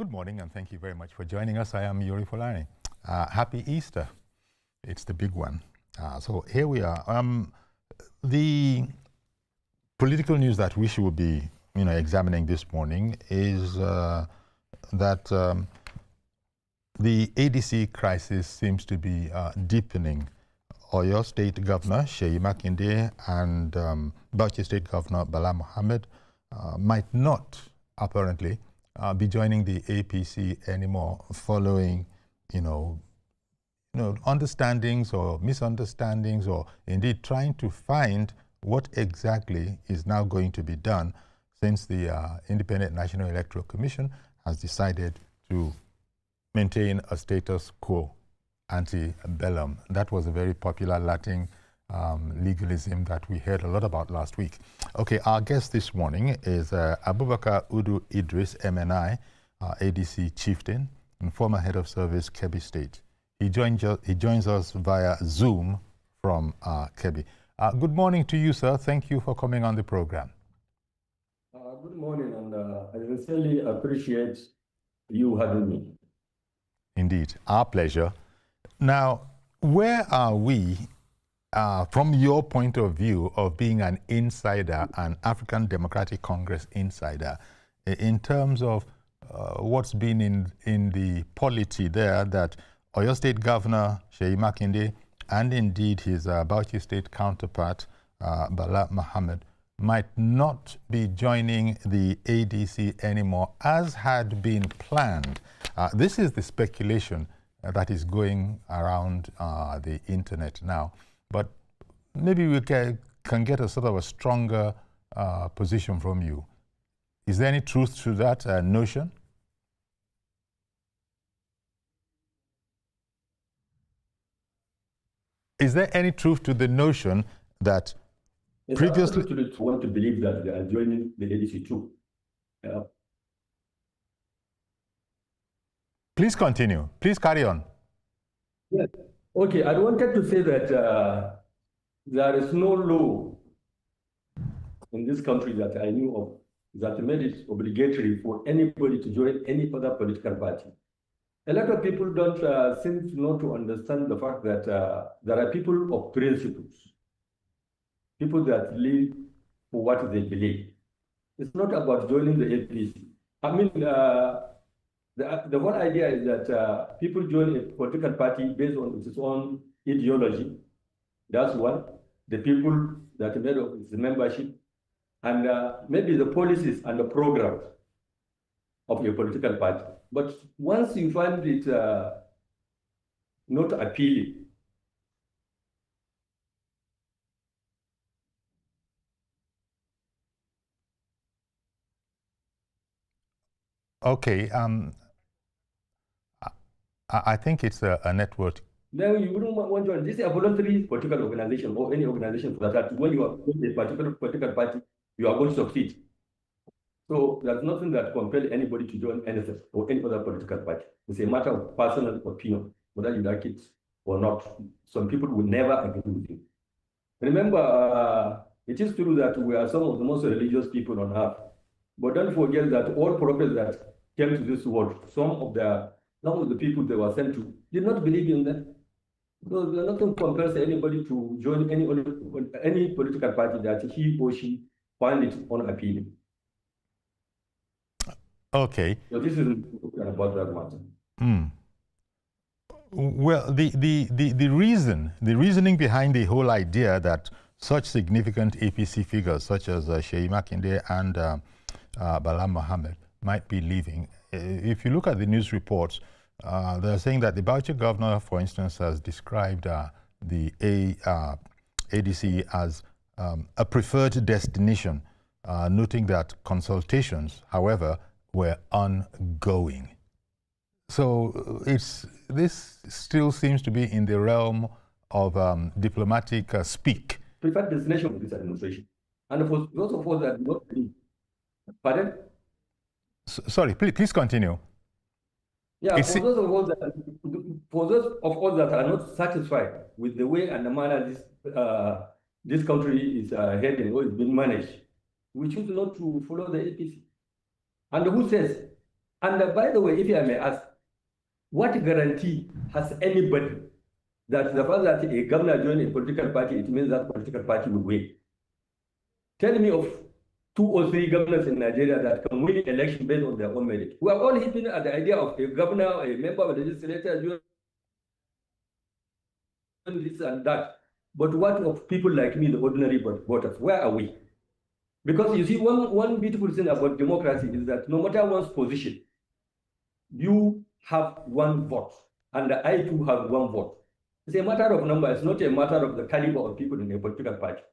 Good morning, and thank you very much for joining us. I am Yuri Folani. Happy Easter. It's the big one. So here we are. The political news that we should be examining this morning is that the ADC crisis seems to be deepening. Oyo State Governor Seyi Makinde and Bauchi State Governor Bala Mohammed might not, apparently, be joining the APC anymore following, understandings or misunderstandings, or indeed trying to find what exactly is now going to be done since the Independent National Electoral Commission has decided to maintain a status quo ante bellum. That was a very popular Latin legalism that we heard a lot about last week. Okay, our guest this morning is Abubakar Udu Idris, MNI, ADC Chieftain, and former head of service, Kebbi State. He joins us via Zoom from Kebbi. Good morning to you, sir. Thank you for coming on the program. Good morning, and I sincerely appreciate you having me. Indeed, our pleasure. Now, where are we from your point of view of being an insider, an African Democratic Congress insider, in terms of what's been in the polity there that Oyo State Governor Seyi Makinde and indeed his Bauchi State counterpart, Bala Mohammed, might not be joining the ADC anymore as had been planned? This is the speculation that is going around the internet now. But maybe we can get a sort of a stronger position from you. Is there any truth to that notion? Is there any truth to the notion that previously... It's want to believe that they are joining the ADC too. Please continue. Please carry on. Yes. Okay, I wanted to say that there is no law in this country that I knew of that made it obligatory for anybody to join any other political party. A lot of people don't seem to know to understand the fact that there are people of principles, people that live for what they believe. It's not about joining the APC. I mean, the whole idea is that people join a political party based on its own ideology. That's one. The people that made of its membership, and maybe the policies and the programs of your political party. But once you find it not appealing, okay, I think it's a network. Then you wouldn't want to join. This is a voluntary political organization or any organization that when you are in a particular political party, you are going to succeed. So there's nothing that compels anybody to join anything or any other political party. It's a matter of personal opinion, whether you like it or not. Some people will never agree with you. Remember, it is true that we are some of the most religious people on earth. But don't forget that all prophets that came to this world, some of the people they were sent to, did not believe in them. So nothing compels anybody to join any political party that he or she finds it unappealing. Okay. So this is about that matter. Well, the reasoning behind the whole idea that such significant APC figures such as Seyi Makinde and Bala Mohammed might be leaving. If you look at the news reports, they're saying that the Bauchi governor, for instance, has described the ADC as a preferred destination, noting that consultations, however, were ongoing. So this still seems to be in the realm of diplomatic speak. Preferred destination of this administration. And for those of us that do not believe, pardon? Sorry, please continue. Yeah, for those of us that are not satisfied with the way and the manner this country is heading or is being managed, we choose not to follow the APC. And who says And by the way, if I may ask, what guarantee has anybody that the fact that a governor joined a political party, it means that political party will win? Tell me of 2 or 3 governors in Nigeria that can win election based on their own merit. We are all hitting at the idea of a governor, a member of the legislature, this and that. But what of people like me, the ordinary voters? Where are we? Because you see, one beautiful thing about democracy is that no matter one's position, you have one vote, and I too have one vote. It's a matter of number. It's not a matter of the caliber of people in a political party.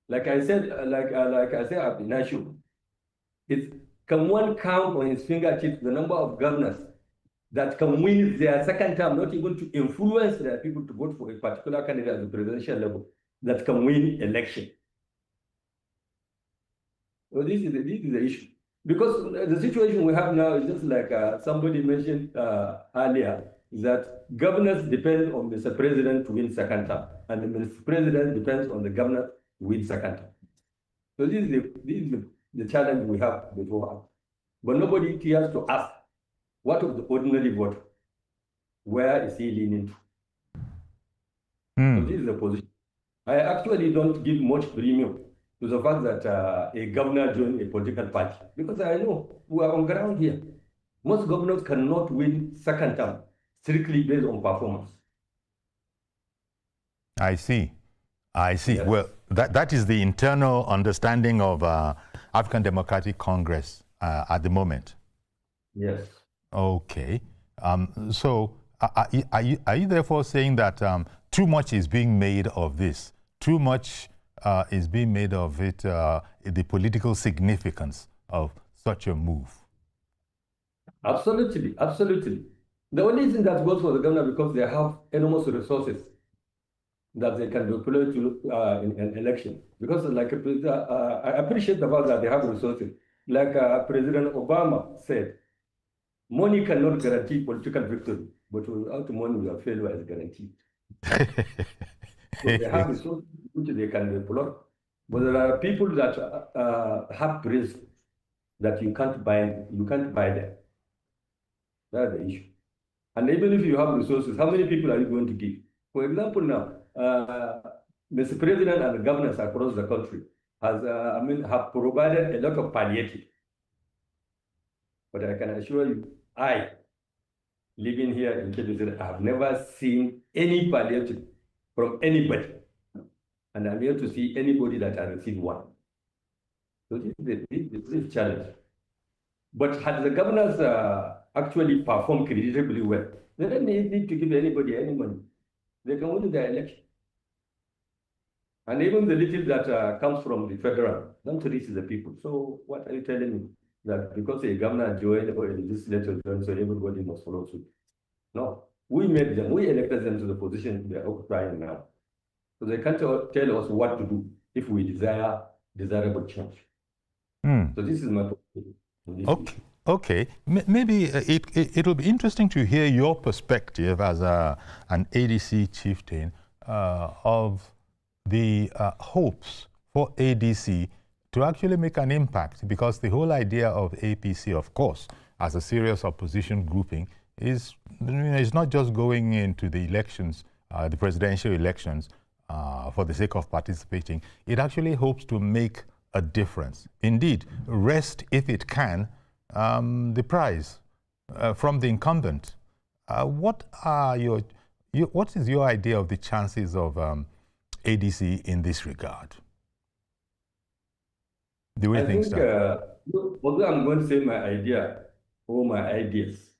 Like I said, Abinashu, can one count on his fingertips the number of governors that can win their second term, not even to influence their people to vote for a particular candidate at the presidential level, that can win election? So this is the issue. Because the situation we have now is just like somebody mentioned earlier, that governors depend on Mr. President to win second term, and the Mr. President depends on the governor to win second term. So this is the challenge we have before us. But nobody cares to ask, what of the ordinary voter? Where is he leaning to? So this is the position. I actually don't give much premium to the fact that a governor joined a political party, because I know we are on ground here. Most governors cannot win second term strictly based on performance. I see. Yes. Well, that is the internal understanding of African Democratic Congress at the moment. Yes. Okay. So are you therefore saying that too much is being made of this? Too much is being made of it, the political significance of such a move? Absolutely, absolutely. The only thing that goes for the governor, because they have enormous resources that they can deploy to in an election. Because like I appreciate the fact that they have resources. Like President Obama said, money cannot guarantee political victory, but without money, your failure is guaranteed. So they have resources which they can deploy. But there are people that have risk that you can't buy them. That's the issue. And even if you have resources, how many people are you going to give? For example, now, Mr. President and the governors across the country have provided a lot of palliative. But I can assure you, I, living here in Kebbi, I have never seen any palliative from anybody. And I'm here to see anybody that has received one. So this is a challenge. But had the governors actually performed creditably well, they don't need to give anybody any money. They can win the election. And even the little that comes from the federal, don't reach the people. So what are you telling me? That because a governor joined or a legislature joined, so everybody must follow suit? No. We made them, we elected them to the position they are occupying now. So they can't tell us what to do if we desire desirable change. So this is my point. Okay. Maybe it'll be interesting to hear your perspective as an ADC chieftain of the hopes for ADC to actually make an impact, because the whole idea of APC, of course, as a serious opposition grouping, is not just going into the elections, the presidential elections, for the sake of participating. It actually hopes to make a difference. Indeed, wrest, if it can, the prize from the incumbent. What is your idea of the chances of ADC in this regard? The way things stand. Although I'm going to say my idea or my ideas,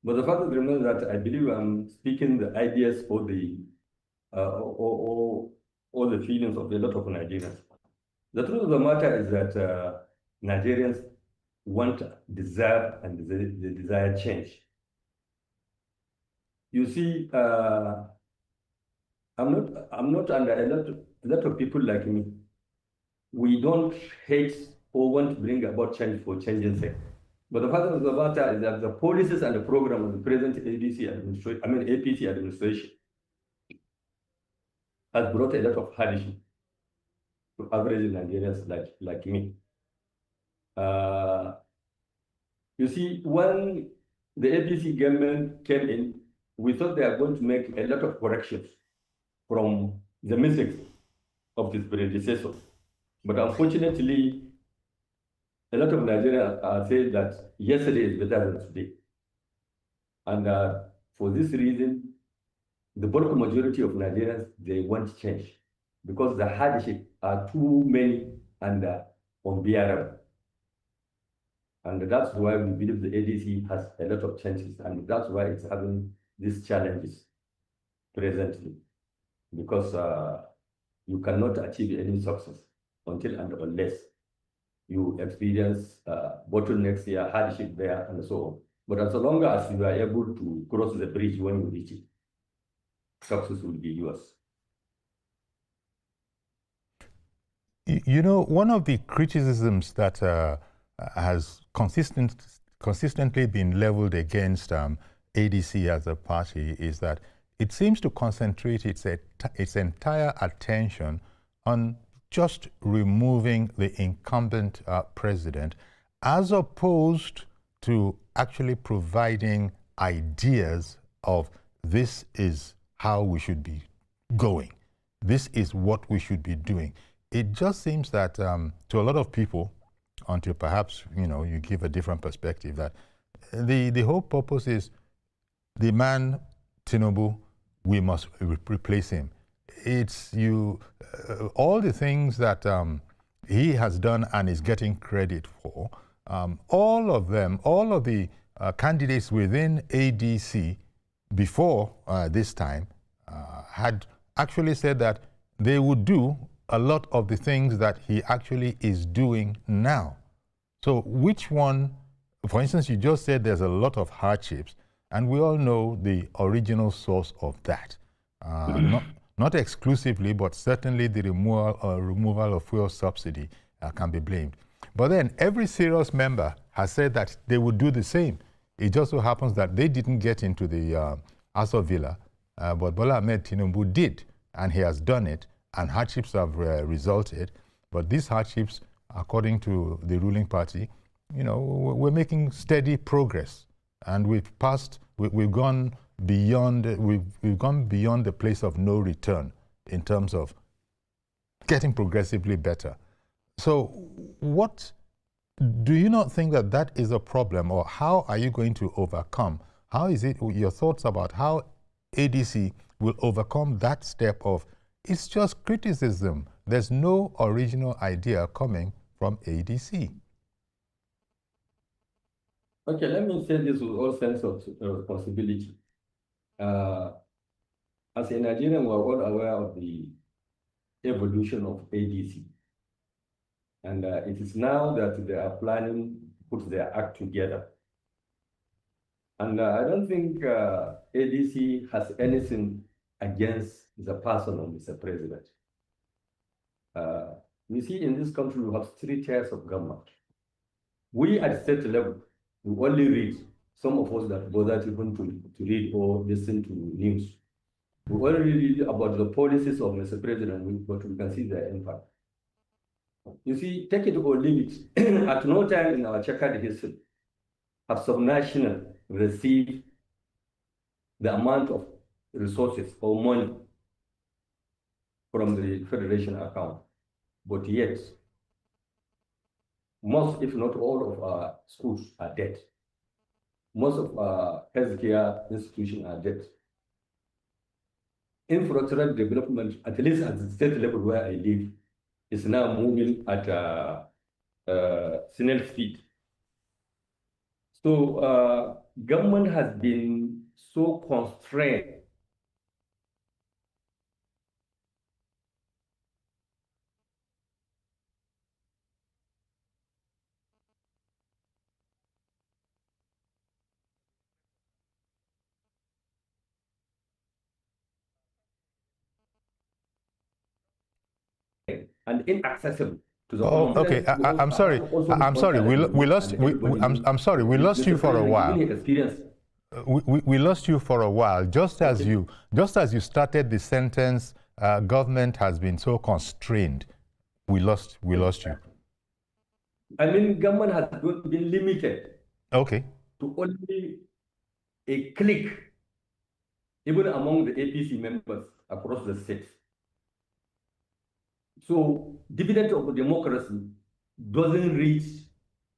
but the fact remains that I believe I'm speaking the ideas or the or the feelings of a lot of Nigerians. The truth of the matter is that Nigerians deserve and they desire change. You see, I'm not under a lot of people like me. We don't hate or want to bring about change for changing's sake. But the fact of the matter is that the policies and the program of the present APC administration has brought a lot of hardship to average Nigerians like me. You see, when the APC government came in, we thought they are going to make a lot of corrections from the mistakes of his predecessor. But unfortunately, a lot of Nigerians are saying that yesterday is better than today. And for this reason, the bulk majority of Nigerians, they want change because the hardship are too many and unbearable. And that's why we believe the ADC has a lot of chances, and that's why it's having these challenges presently, because you cannot achieve any success until and unless you experience bottlenecks here, hardship there, and so on. But as long as you are able to cross the bridge when you reach it, success will be yours. You know, one of the criticisms that has consistently been leveled against ADC as a party is that it seems to concentrate its entire attention on just removing the incumbent president, as opposed to actually providing ideas of this is how we should be going. This is what we should be doing. It just seems that to a lot of people, until perhaps you give a different perspective, that the whole purpose is the man Tinubu, we must replace him. It's all the things that he has done and is getting credit for. All of them, all of the candidates within ADC before this time had actually said that they would do a lot of the things that he actually is doing now. So which one, for instance, you just said there's a lot of hardships, and we all know the original source of that. Not exclusively, but certainly the removal of fuel subsidy can be blamed. But then every serious member has said that they would do the same. It just so happens that they didn't get into the Aso Villa, but Bola Ahmed Tinubu did, and he has done it, and hardships have resulted. But these hardships, according to the ruling party, we're making steady progress, and we've gone beyond the place of no return in terms of getting progressively better. So what do you not think that is a problem, or how are you going to overcome? How is it, your thoughts about how ADC will overcome that step of it's just criticism? There's no original idea coming from ADC. Okay, let me say this with all sense of responsibility. As a Nigerian, we're all aware of the evolution of ADC. And it is now that they are planning to put their act together. And I don't think ADC has anything against the person of Mr. President. You see, in this country, we have 3 tiers of government. We at state level, we only read, some of us that bother even to read or listen to news. We only read about the policies of Mr. President, but we can see their impact. You see, take it or leave it. At no time in our checkered history have subnational received the amount of resources or money from the Federation account. But yet, most, if not all, of our schools are dead. Most of our healthcare institutions are dead. Infrastructure development, at least at the state level where I live, is now moving at snail speed. So government has been so constrained and inaccessible to the common. Okay, I'm sorry. I'm sorry. We lost. I'm sorry. We lost you for a while. We lost you for a while. Just as you started the sentence, government has been so constrained. We lost you. I mean, government has been limited Okay. to only a clique, even among the APC members across the states. So dividend of democracy doesn't reach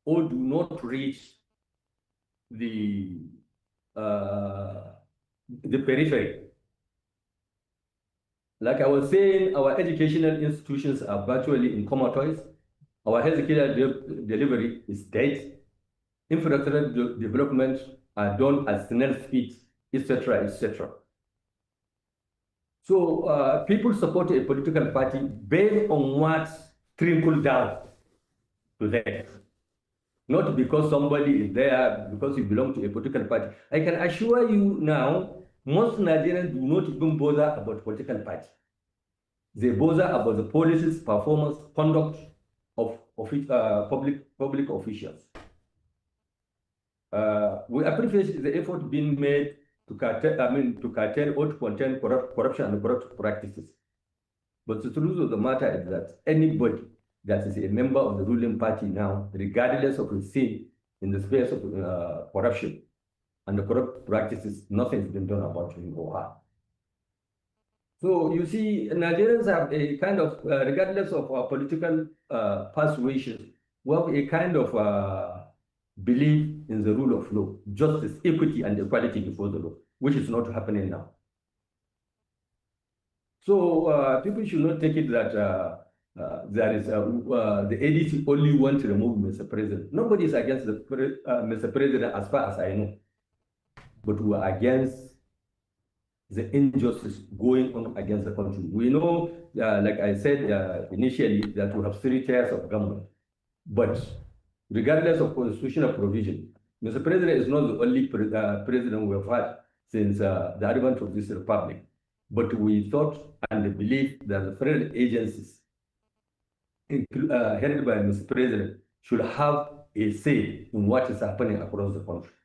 or do not reach the periphery. Like I was saying, our educational institutions are virtually in comatose. Our healthcare delivery is dead. Infrastructure development are done at snail speed, etc., etc. So people support a political party based on what trickle down to them, not because somebody is there, because you belong to a political party. I can assure you now, most Nigerians do not even bother about political party. They bother about the policies, performance, conduct of public officials. We appreciate the effort being made to curtail or to contain corruption and corrupt practices. But the truth of the matter is that anybody that is a member of the ruling party now, regardless of his sin in the space of corruption and the corrupt practices, nothing has been done about him or her. So you see, Nigerians have a kind of, regardless of our political persuasion, we have a kind of belief in the rule of law, justice, equity, and equality before the law, which is not happening now. So people should not take it that there is the ADC only want to remove Mr. President. Nobody is against the Mr. President as far as I know, but we are against the injustice going on against the country. We know, like I said initially, that we have 3 tiers of government, but regardless of constitutional provision, Mr. President is not the only president we have had since the advent of this republic. But we thought and believe that the federal agencies headed by Mr. President should have a say in what is happening across the country,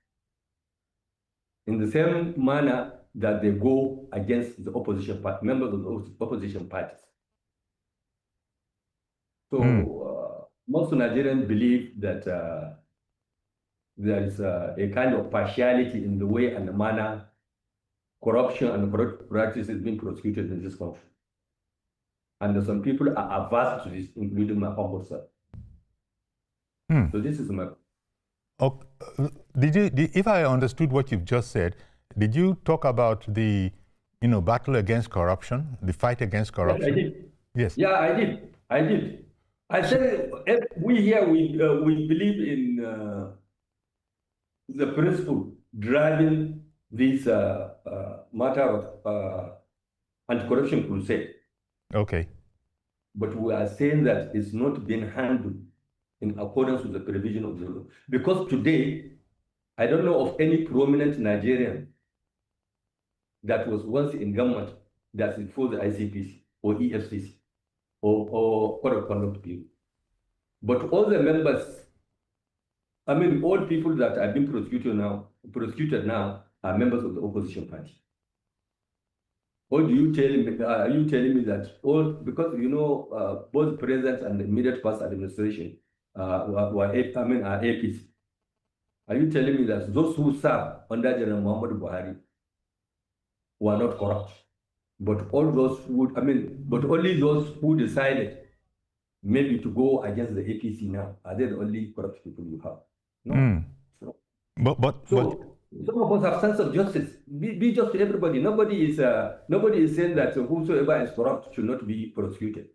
in the same manner that they go against the opposition party, members of the opposition parties. So most Nigerians believe that there is a kind of partiality in the way and the manner corruption and corrupt practice is being prosecuted in this country. And some people are averse to this, including my humble self. So this is my... Okay. If I understood what you've just said, did you talk about the battle against corruption, the fight against corruption? Yes, I did. Yes. Yeah, I did. I said we here, we believe in the principle driving this matter of anti-corruption crusade. Okay. But we are saying that it's not being handled in accordance with the provision of the law. Because today, I don't know of any prominent Nigerian that was once in government that is for the ICPC or EFCC or Code of Conduct Bureau. But all the members, I mean, all people that are being prosecuted now are members of the opposition party. Or do you tell me, are you telling me that all, because both president and the immediate past administration are APC. Are you telling me that those who serve under General Muhammad Buhari were not corrupt? But all those who, but only those who decided maybe to go against the APC now, are they the only corrupt people you have? No. So some of us have sense of justice. Be just to everybody. Nobody is saying that whosoever is corrupt should not be prosecuted.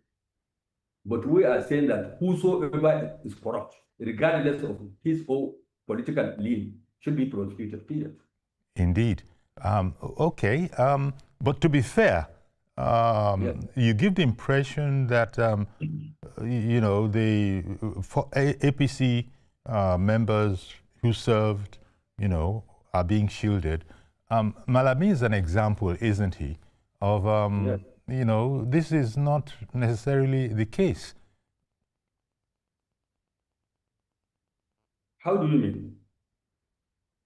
But we are saying that whosoever is corrupt, regardless of his or political lean, should be prosecuted, period. Indeed. Okay. But to be fair, yes, you give the impression that, the APC members who served, are being shielded. Malami is an example, isn't he, of, yes, this is not necessarily the case. How do you mean?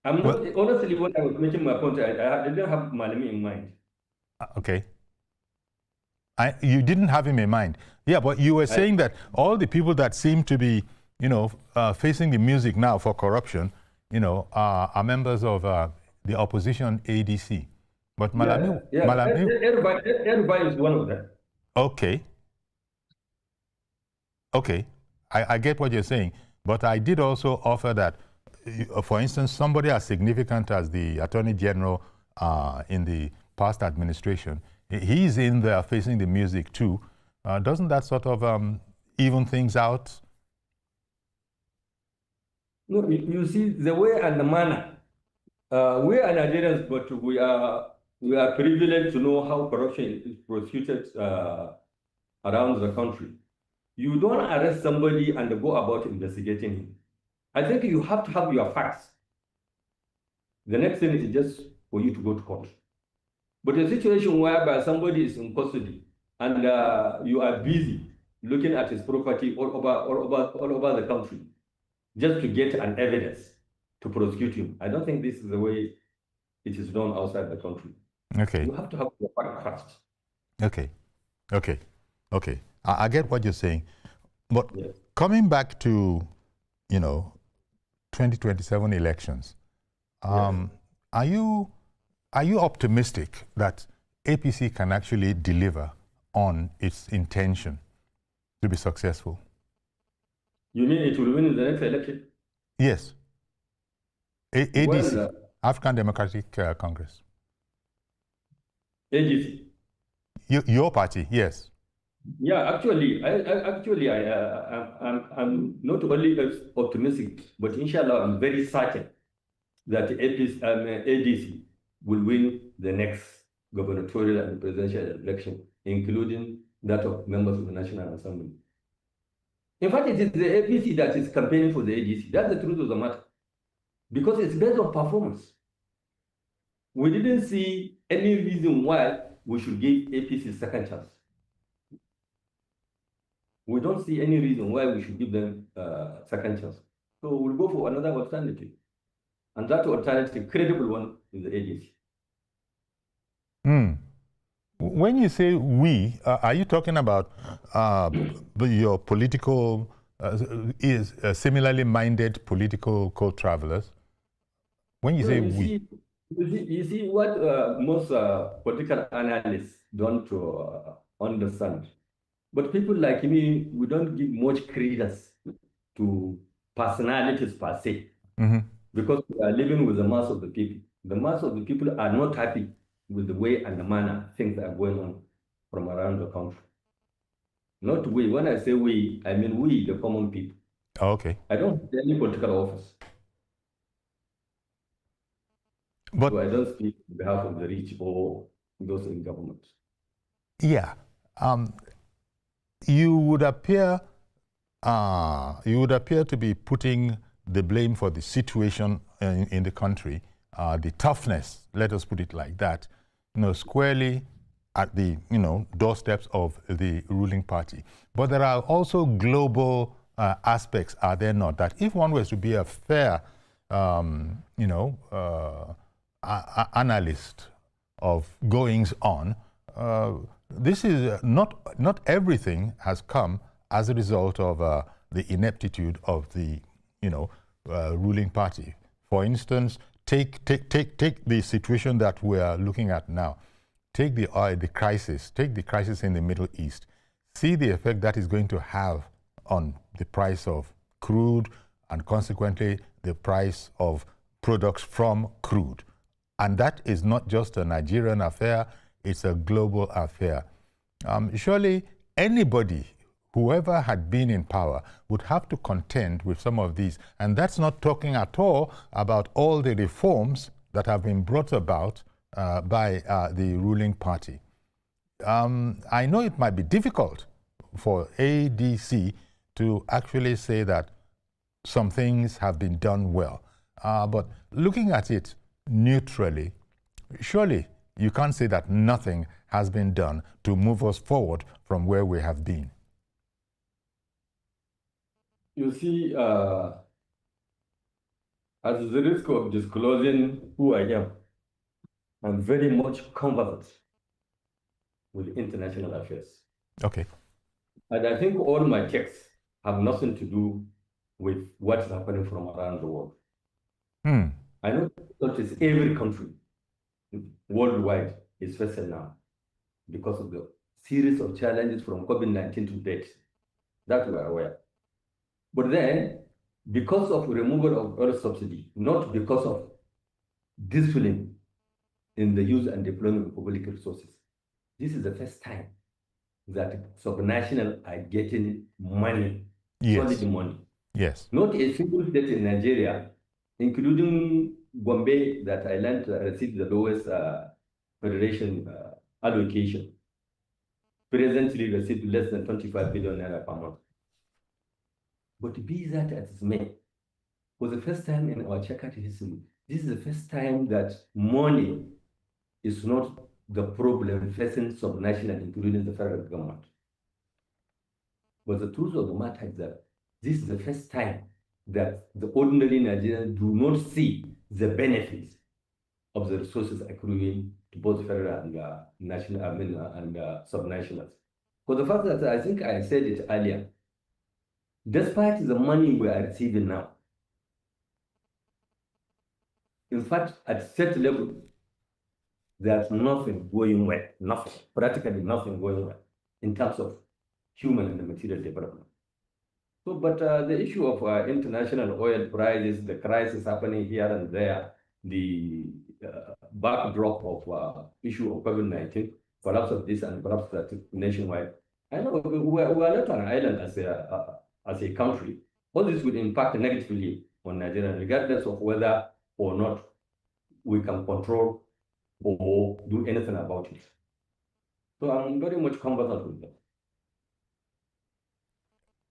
I'm not, honestly, when I was making my point, I didn't have Malami in mind. Okay. You didn't have him in mind. Yeah, but you were saying that all the people that seem to be, facing the music now for corruption, are members of the opposition ADC. But Malami, Yeah, Malami, everybody is one of them. okay, okay, I get what you're saying, but I did also offer that, for instance, somebody as significant as the Attorney General in the past administration, he's in there facing the music too. Doesn't that sort of even things out? No, you see, the way and the manner. We are Nigerians, but we are privileged to know how corruption is prosecuted around the country. You don't arrest somebody and go about investigating him. I think you have to have your facts. The next thing is just for you to go to court. But a situation whereby somebody is in custody and you are busy looking at his property all over the country just to get an evidence to prosecute him, I don't think this is the way it is done outside the country. Okay. You have to have your fact first. Okay. Okay. Okay. I get what you're saying. But Yes. Coming back to, 2027 elections, Yes. are you optimistic that APC can actually deliver on its intention to be successful? You mean it will win in the next election? Yes. ADC, Well, African Democratic Congress. AGC. Your party, yes. Yeah, actually, I'm not only optimistic, but inshallah, I'm very certain that ADC will win the next gubernatorial and presidential election, including that of members of the National Assembly. In fact, it is the APC that is campaigning for the ADC. That's the truth of the matter. Because it's based on performance. We didn't see any reason why we should give APC a second chance. We don't see any reason why we should give them a second chance. So we'll go for another alternative. And that alternative, credible one, is the ADC. When you say we, are you talking about your political, similarly minded political co-travelers? When you say we. You see what most political analysts don't understand. But people like me, we don't give much credence to personalities per se, because we are living with the mass of the people. The mass of the people are not happy with the way and the manner things are going on from around the country. Not we. When I say we, I mean we, the common people. Oh, okay. I don't have any political office. But so I don't speak on behalf of the rich or those in government. Yeah. You would appear to be putting the blame for the situation in the country, the toughness, let us put it like that, squarely at the doorsteps of the ruling party. But there are also global aspects, are there not? That if one was to be a fair, analyst of goings on, this is not everything has come as a result of the ineptitude of the ruling party. For instance, take the situation that we are looking at now. Take the crisis in the Middle East. See the effect that is going to have on the price of crude and consequently the price of products from crude. And that is not just a Nigerian affair, it's a global affair. Surely anybody, whoever had been in power, would have to contend with some of these. And that's not talking at all about all the reforms that have been brought about by the ruling party. I know it might be difficult for ADC to actually say that some things have been done well. But looking at it neutrally, surely you can't say that nothing has been done to move us forward from where we have been. You see, at the risk of disclosing who I am, I'm very much conversant with international affairs. Okay. And I think all my texts have nothing to do with what's happening from around the world. I know that is every country worldwide is facing now because of the series of challenges from COVID-19 to date. That we are aware. But then, because of removal of oil subsidy, not because of discipline in the use and deployment of public resources, this is the first time that subnational are getting money, solid money. Yes. Not a single state in Nigeria, including Gombe, that I learned received the lowest federation allocation, presently received less than 25 billion naira per month. But be that as it may, for the first time in our checkered history, this is the first time that money is not the problem facing subnational, including the federal government. But the truth of the matter is that this is the first time that the ordinary Nigerians do not see the benefits of the resources accruing to both federal and national, and subnationals. For the fact that I think I said it earlier, despite the money we are receiving now, in fact, at state level, there's nothing going well, nothing, practically nothing going well in terms of human and material development. So, but the issue of international oil prices, the crisis happening here and there, the backdrop of issue of COVID-19, collapse of this and collapse that nationwide. I know we are not an island as a country. All this will impact negatively on Nigeria, regardless of whether or not we can control or do anything about it. So I'm very much comfortable with that.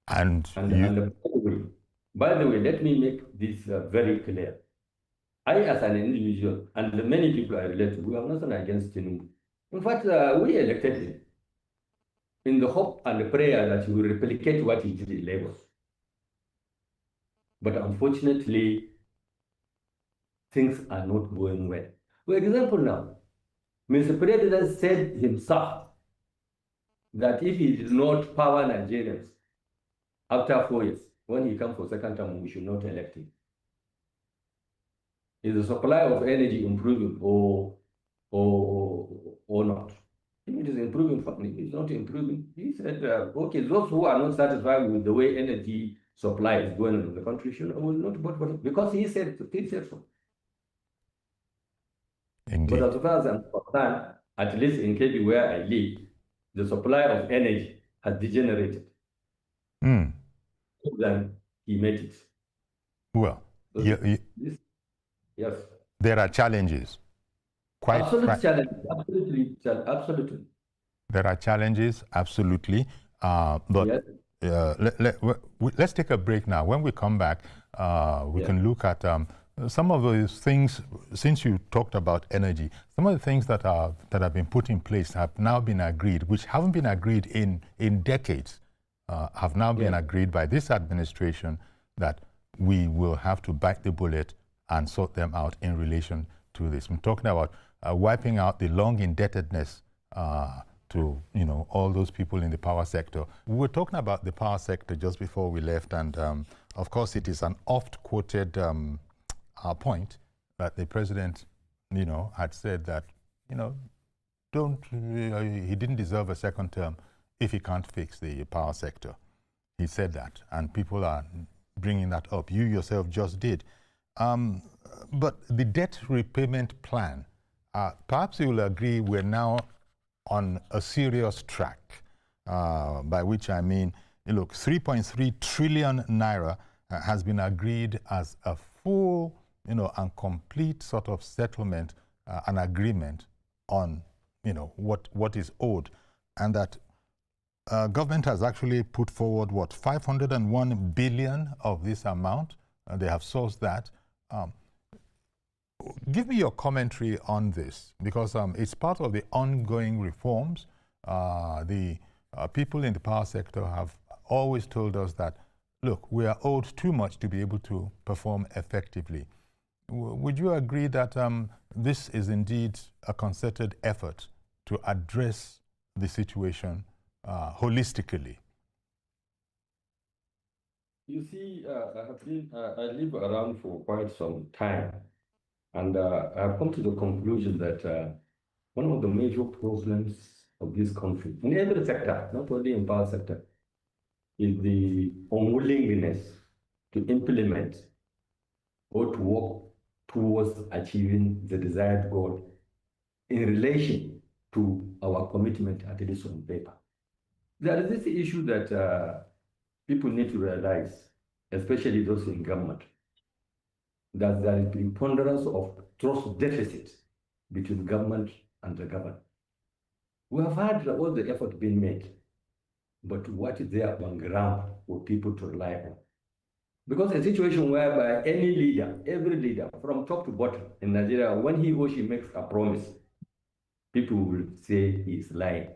And by the way, let me make this very clear. I, as an individual, and the many people I relate to, we have nothing against Tinubu. In fact, we elected him in the hope and the prayer that he will replicate what he did in Lagos. But unfortunately, things are not going well. For example now, Mr. President said himself that if he did not power Nigerians after 4 years, when he comes for second term, we should not elect him. Is the supply of energy improving or not? If it is improving, fine. If it's not improving, he said, okay, those who are not satisfied with the way energy supply is going on in the country will not vote for him, because he said so. Indeed. But as far as I'm concerned, at least in KB where I live, the supply of energy has degenerated. Then he made it. Well, So yes. There are challenges. Absolutely. There are challenges, absolutely. But yes. Let's take a break now. When we come back, we can look at some of those things. Since you talked about energy, some of the things that have been put in place have now been agreed, which haven't been agreed in decades, have now been agreed by this administration, that we will have to bite the bullet and sort them out in relation to this. I'm talking about wiping out the long indebtedness to all those people in the power sector. We were talking about the power sector just before we left, and of course it is an oft-quoted point that the president had said that he didn't deserve a second term if he can't fix the power sector. He said that, and people are bringing that up. You yourself just did. But the debt repayment plan, perhaps you will agree we're now on a serious track, by which I mean, look, 3.3 trillion naira has been agreed as a full, and complete sort of settlement, an agreement on, what is owed, and that government has actually put forward, 501 billion of this amount. They have sourced that. Give me your commentary on this, because it's part of the ongoing reforms. The people in the power sector have always told us that, look, we are owed too much to be able to perform effectively. Would you agree that this is indeed a concerted effort to address the situation holistically? You see, I live around for quite some time, and I've come to the conclusion that one of the major problems of this country, in every sector, not only in power sector, is the unwillingness to implement or to work towards achieving the desired goal in relation to our commitment, at least on paper. There is this issue that people need to realize, especially those in government, that there is preponderance of trust deficit between government and the governed. We have had all the effort being made, but what is there on ground for people to rely on? Because a situation whereby any leader, every leader, from top to bottom in Nigeria, when he or she makes a promise, people will say he's lying,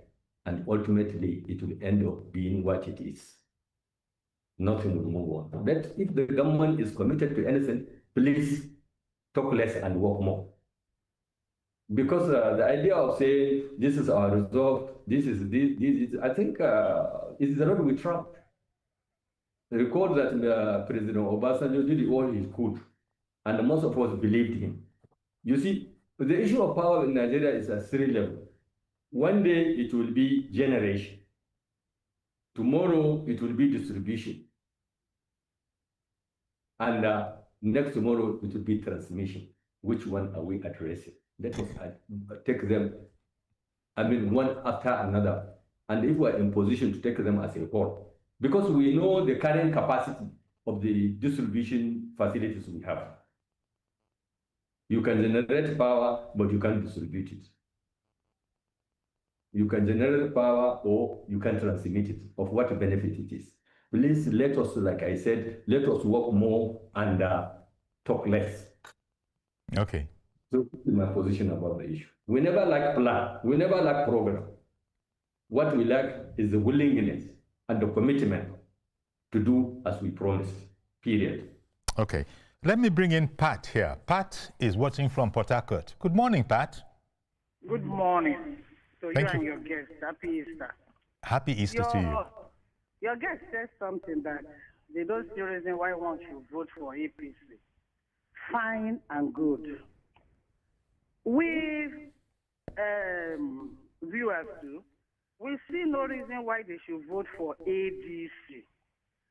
and ultimately it will end up being what it is. Nothing will move on. But if the government is committed to anything, please talk less and work more. Because the idea of saying this is our resolve, this is, I think is the road we travel. Recall that President Obasanjo did all he could, and most of us believed him. You see, the issue of power in Nigeria is at three levels. One day it will be generation. Tomorrow it will be distribution. And next tomorrow it will be transmission. Which one are we addressing? Let us take them, one after another. And if we are in position to take them as a whole, because we know the current capacity of the distribution facilities we have. You can generate power, but you can't distribute it. You can generate power or you can transmit it, of what benefit it is. Please let us, like I said, let us work more and talk less. Okay. So this is my position about the issue. We never lack plan. We never lack program. What we lack is the willingness and the commitment to do as we promised, period. Okay. Let me bring in Pat here. Pat is watching from Port Harcourt. Good morning, Pat. Good morning to Thank you you. and your guest. Happy Easter. Happy Easter to you. Your guest said something that they don't see reason why one should vote for APC. Fine and good. We viewers too, we see no reason why they should vote for ADC.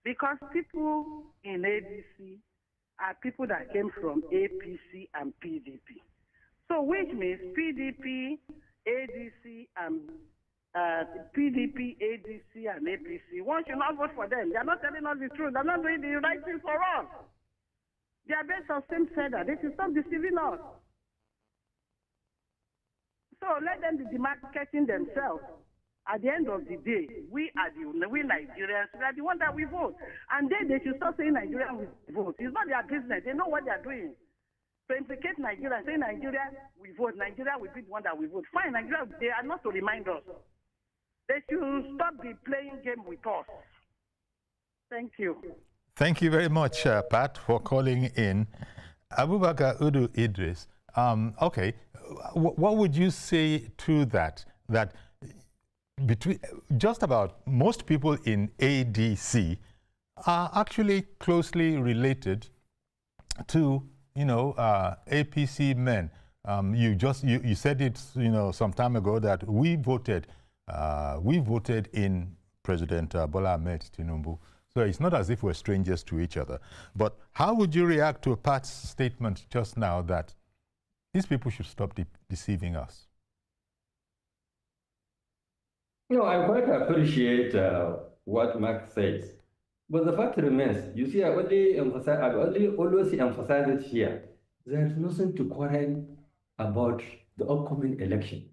Because people in ADC are people that came from APC and PDP. So which means PDP, ADC, and PDP, ADC, and APC, one should not vote for them. They are not telling us the truth. They are not doing the right thing for us. They are based on same feather. They should stop deceiving us. So let them be demarcating themselves. At the end of the day, we Nigerians, we are the ones that we vote. And they should stop saying Nigeria will vote. It's not their business. They know what they are doing. To implicate Nigeria, say Nigeria we vote, Nigeria will be the one that we vote. Fine, Nigeria, they are not to remind us. They should stop the playing game with us. Thank you. Thank you very much, Pat, for calling in. Abubakar Udu Idris. Okay, what would you say to that? That between just about most people in ADC are actually closely related to, APC men. You said it, some time ago that we voted in President Bola Ahmed Tinubu. So it's not as if we're strangers to each other. But how would you react to Pat's statement just now that these people should stop deceiving us? I quite appreciate what Mark says. But the fact remains, you see, I always emphasize it here. There is nothing to quarrel about the upcoming election.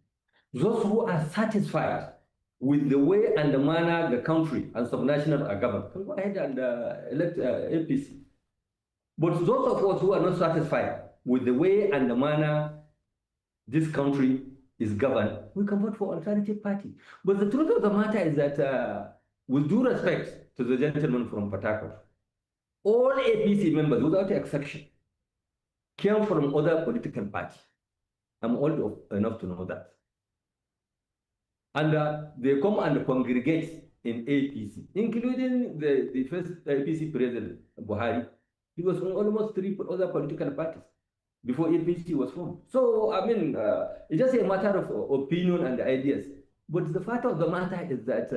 Those who are satisfied with the way and the manner the country and subnational are governed can go ahead and elect APC. But those of us who are not satisfied with the way and the manner this country is governed, we can vote for alternative party. But the truth of the matter is that, with due respect to the gentleman from Port Harcourt, all APC members, without exception, came from other political parties. I'm old enough to know that. And they come and congregate in APC, including the first APC president, Buhari. He was from almost 3 other political parties before APC was formed. So, I mean, it's just a matter of opinion and ideas. But the fact of the matter is that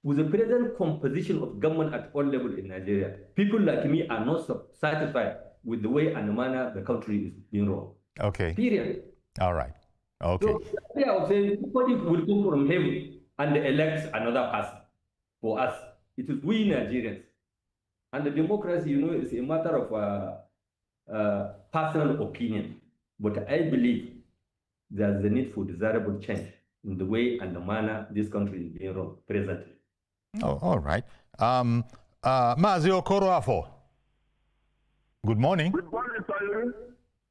with the present composition of government at all levels in Nigeria, people like me are not satisfied with the way and the manner the country is being run. Okay. Period. All right. Okay. So, I was saying, nobody will come from heaven and elect another person for us. It is we Nigerians. And the democracy, you know, is a matter of personal opinion. But I believe there's the need for desirable change in the way and the manner this country is being run presently. Oh, all right. Mazi Okoroafo. Good morning. Good morning, sir.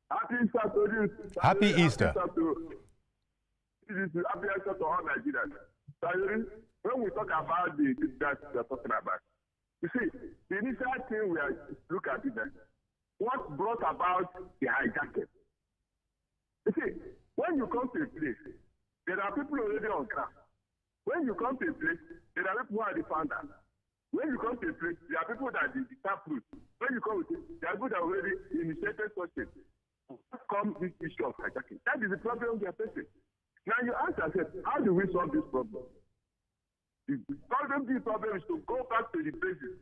Happy Easter to you. Happy Easter. This is happy Easter to all Nigerians. Sir, when we talk about the that we're talking about, you see, the initial thing we are look at it, what brought about the hijacking. You see, when you come to a place, there are people already on ground. When you come to a place, there are people who are the founders. When you come to a place, there are people that the taproot. When you come with it, there are people that already initiated such things. Come this issue of hijacking. That is the problem we are facing. Now you ask yourself, how do we solve this problem? The problem is to go back to the basis.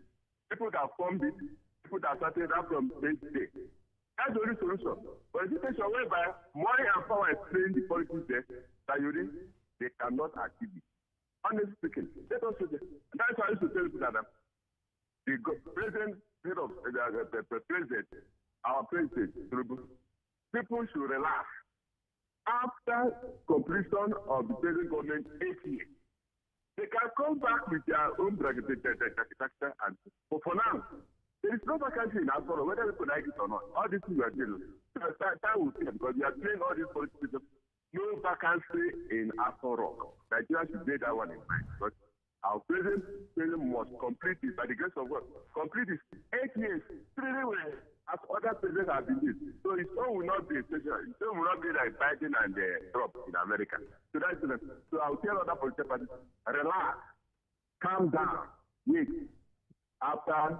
People that formed it, people that started that from day to day. That's the only solution. But a situation whereby money and power is playing the politics there, that you think they cannot achieve it. Honestly speaking, let us say that. That's why I used to tell people that the president, our president, Tinubu, people should relax. After completion of the present government 8 years, they can come back with their own and but for now, there is no vacancy in Afro, whether people like it or not. All these things we are doing. Time will tell because we are playing all these politics. No vacancy in Afro. Nigeria should bear that one in mind. But our president must complete it by the grace of God. Complete it 8 years, 3 ways, as other presidents have been used. So his own will not be special. His own will not be like Biden and Trump in America. So that's it. So I'll tell other political parties, relax, calm down, wait. After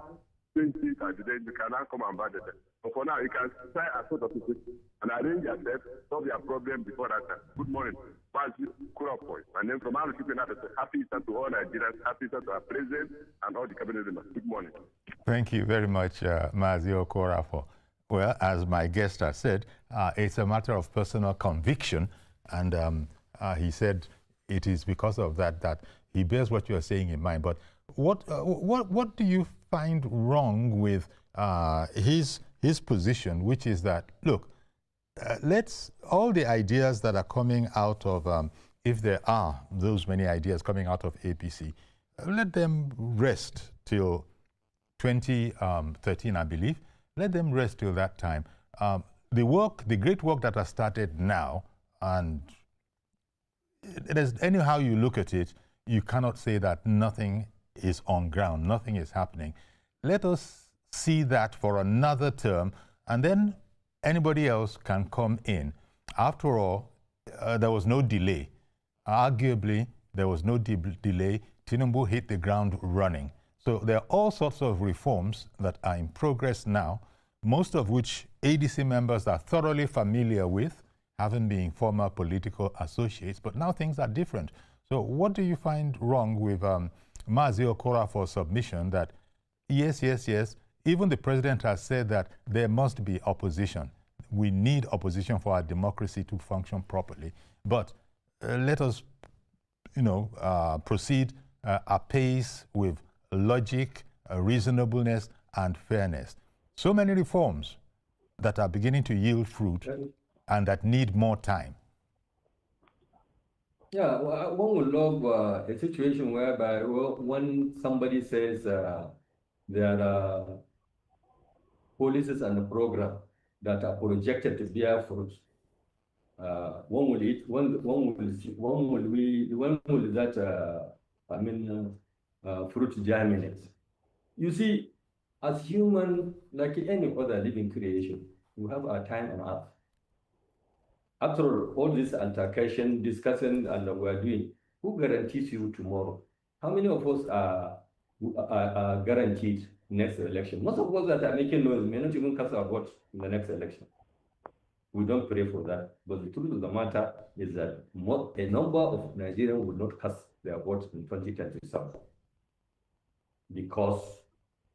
20 years, then you can now come and buy the test. But for now, you can try a sort of situation and arrange yourself, solve your problem before that time. Good morning. My name from Chieftain. Happy Easter to all Nigerians. Happy Easter to our president and all the cabinet members. Good morning. Thank you very much, Mazi Okoroafo. Well, as my guest has said, it's a matter of personal conviction, and he said it is because of that he bears what you are saying in mind. But what do you find wrong with his position, which is that, look, let's, all the ideas that are coming out of, if there are those many ideas coming out of APC, let them rest till 2013, I believe. Let them rest till that time. The great work that has started now, and it is, anyhow you look at it, you cannot say that nothing is on ground, nothing is happening. Let us see that for another term, and then anybody else can come in. After all, there was no delay. Arguably, there was no delay. Tinubu hit the ground running. So there are all sorts of reforms that are in progress now, most of which ADC members are thoroughly familiar with, having been former political associates, but now things are different. So what do you find wrong with Mazi Okoroafo's submission that yes, even the president has said that there must be opposition. We need opposition for our democracy to function properly. But let us, proceed apace with logic, reasonableness, and fairness. So many reforms that are beginning to yield fruit and that need more time. Yeah, well, one would love a situation whereby when somebody says there are policies and a program that are projected to bear fruit, when will that fruit germinate? You see, as human, like any other living creation, we have our time on earth. After all this altercation, discussion, and we're doing, who guarantees you tomorrow? how many of us are guaranteed next election? Most of us that are making noise may not even cast our vote in the next election. We don't pray for that. But the truth of the matter is that a number of Nigerians will not cast their votes in 2027 because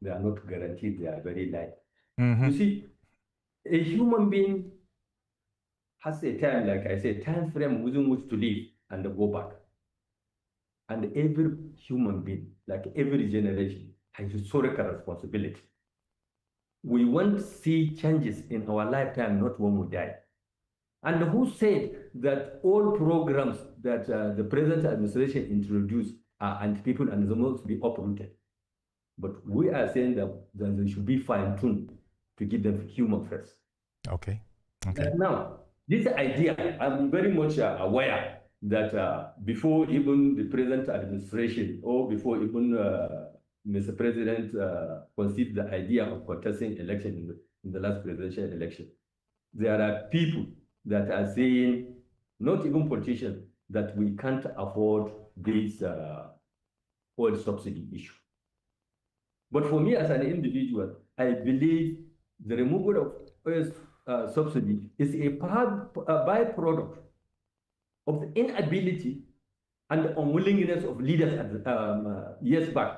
they are not guaranteed their very life. You see, a human being has a time, like I said, time frame within which to live and go back. And every human being, like every generation, has historical responsibility. We won't see changes in our lifetime, not when we die. And who said that all programs that the present administration introduced are anti-people and they must be uprooted? But we are saying that they should be fine-tuned to give them human first. Okay. Okay. Now, this idea, I'm very much aware that before even the present administration or before even Mr. President conceived the idea of contesting election in the last presidential election, there are people that are saying, not even politicians, that we can't afford this oil subsidy issue. But for me as an individual, I believe the removal of oil subsidy is a byproduct of the inability and unwillingness of leaders years back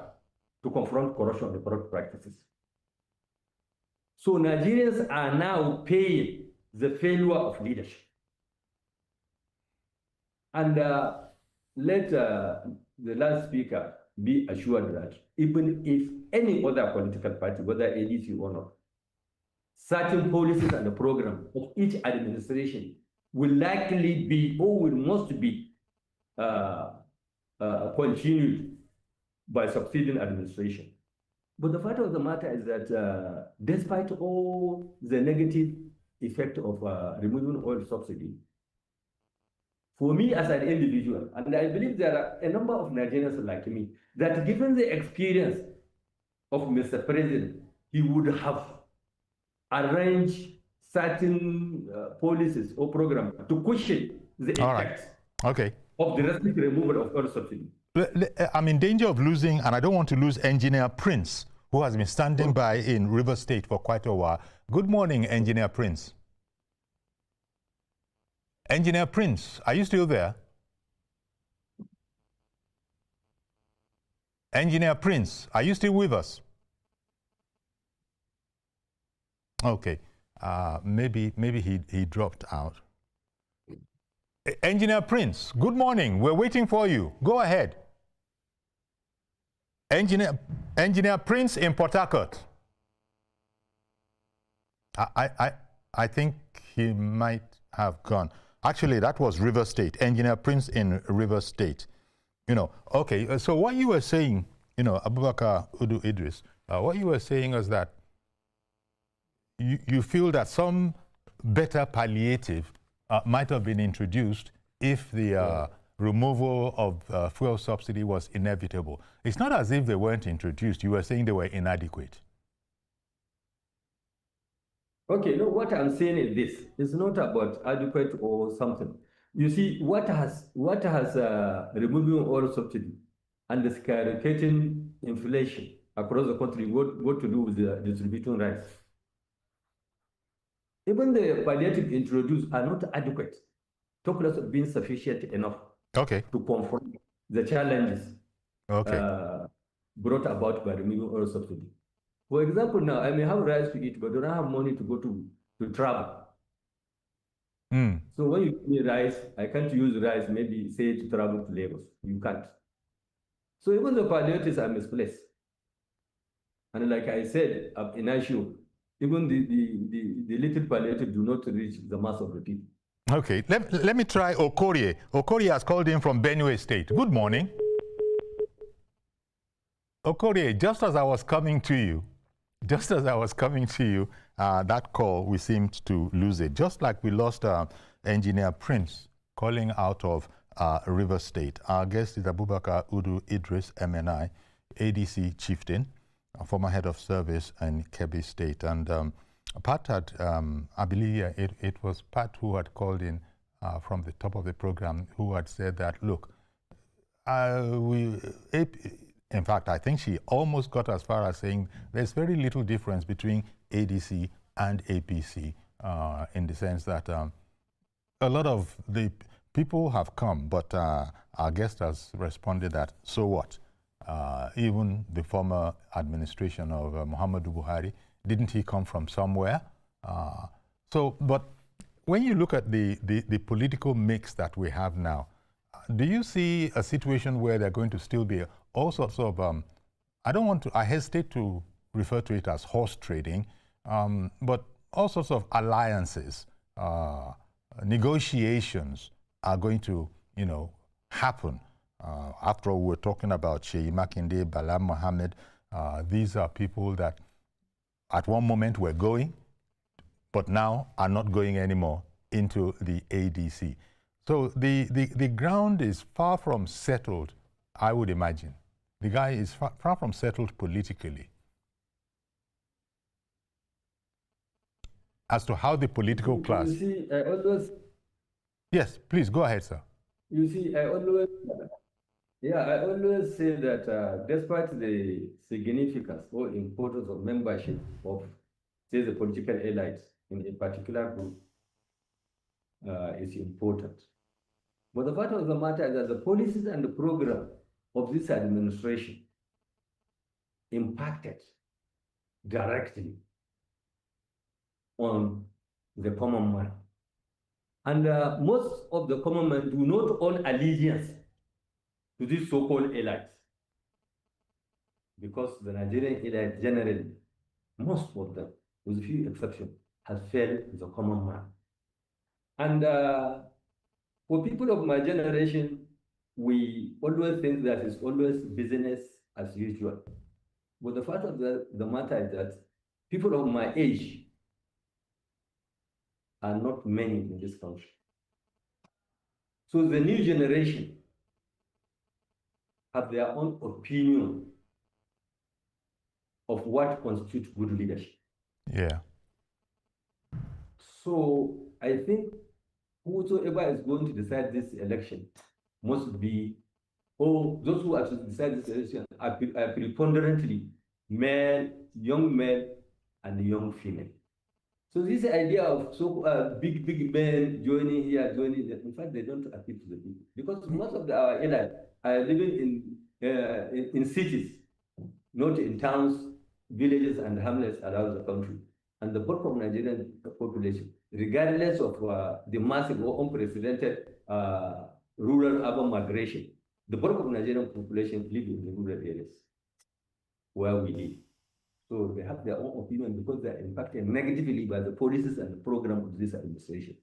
to confront corruption and corrupt practices. So Nigerians are now paying the failure of leadership. And let the last speaker be assured that even if any other political party, whether ADC or not, certain policies and the program of each administration will likely be or will must be continued by succeeding administration. But the fact of the matter is that despite all the negative effect of removing oil subsidy, for me as an individual, and I believe there are a number of Nigerians like me, that given the experience of Mr. President, he would have arranged certain policies or programs to cushion the effects of the drastic removal of oil subsidy. I'm in danger of losing, and I don't want to lose Engineer Prince, who has been standing by in River State for quite a while. Good morning, Engineer Prince. Engineer Prince, are you still there? Engineer Prince, are you still with us? Okay, maybe he dropped out. Engineer Prince, good morning. We're waiting for you. Go ahead. Engineer Prince in Port Harcourt. I think he might have gone. Actually, that was River State. Engineer Prince in River State. You know, okay, so what you were saying, you know, Abubakar Udu Idris, what you were saying is that you feel that some better palliative might have been introduced if the removal of fuel subsidy was inevitable. It's not as if they weren't introduced. You were saying they were inadequate. Okay, no, what I'm saying is this. It's not about adequate or something. You see, what has removing oil subsidy and the skyrocketing inflation across the country what to do with the distribution rights? Even the palliative introduced are not adequate. Talk less of being sufficient enough to confront the challenges brought about by removing oil subsidy. For example, now I may have rice to eat, but don't have money to go to travel. So when you give me rice, I can't use rice, maybe say to travel to Lagos. You can't. So even the palliatives are misplaced. And like I said, in issue, even the little palliative do not reach the mass of the people. Okay, let me try Okorie. Okorie has called in from Benue State. Good morning. Okorie, just as I was coming to you, that call, we seemed to lose it. Just like we lost Engineer Prince calling out of River State. Our guest is Abubakar Udu Idris, MNI, ADC Chieftain, former head of service in Kebbi State. And Pat had, I believe it was Pat who had called in from the top of the program, who had said that, look, in fact, I think she almost got as far as saying there's very little difference between ADC and APC in the sense that a lot of the people have come, but our guest has responded that, so what? Even the former administration of Muhammadu Buhari, didn't he come from somewhere? But when you look at the political mix that we have now, do you see a situation where there are going to still be all sorts of, I hesitate to refer to it as horse trading, but all sorts of alliances, negotiations are going to, happen. After all, we're talking about Sheyi Makinde, Bala Mohammed. These are people that at one moment were going, but now are not going anymore into the ADC. So the ground is far from settled, I would imagine. The guy is far from settled politically. As to how the political class... You see, I always... Yes, please, go ahead, sir. You see, I always say that despite the significance or importance of membership of, say, the political elites in a particular group is important. But the fact of the matter is that the policies and the program of this administration impacted directly on the common man. And most of the common men do not own allegiance to these so-called elites. Because the Nigerian elite generally, most of them, with a few exceptions, have failed the common man. And for people of my generation, we always think that it's always business as usual. But the fact of the matter is that people of my age are not many in this country. So the new generation have their own opinion of what constitutes good leadership. Yeah. So I think whosoever is going to decide this election must be, or those who are to decide this election are preponderantly male, young male, and young female. So this idea of big men joining here, joining there, in fact, they don't appeal to the people because most of our elites are living in cities, not in towns, villages, and hamlets around the country. And the bulk of Nigerian population, regardless of the massive or unprecedented rural-urban migration, the bulk of Nigerian population live in the rural areas where we live. So they have their own opinion because they are impacted negatively by the policies and the program of this administration.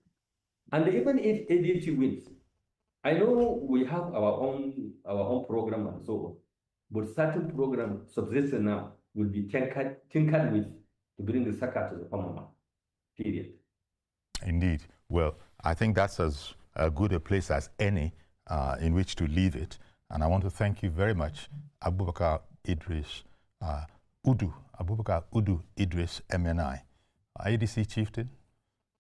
And even if ADT wins, I know we have our own program and so on, but certain programs subsisting now will be tinkered with to bring the sucker to the common man, period. Indeed. Well, I think that's as good a place as any in which to leave it. And I want to thank you very much, Abubakar Idris, Udu Idris, MNI, ADC Chieftain,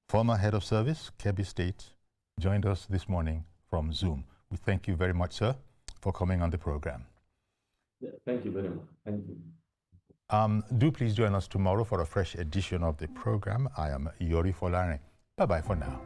former head of service, Kebbi State, joined us this morning from Zoom. We thank you very much, sir, for coming on the program. Yeah, thank you very much. Thank you. Do please join us tomorrow for a fresh edition of the program. I am Yori Folare. Bye-bye for now.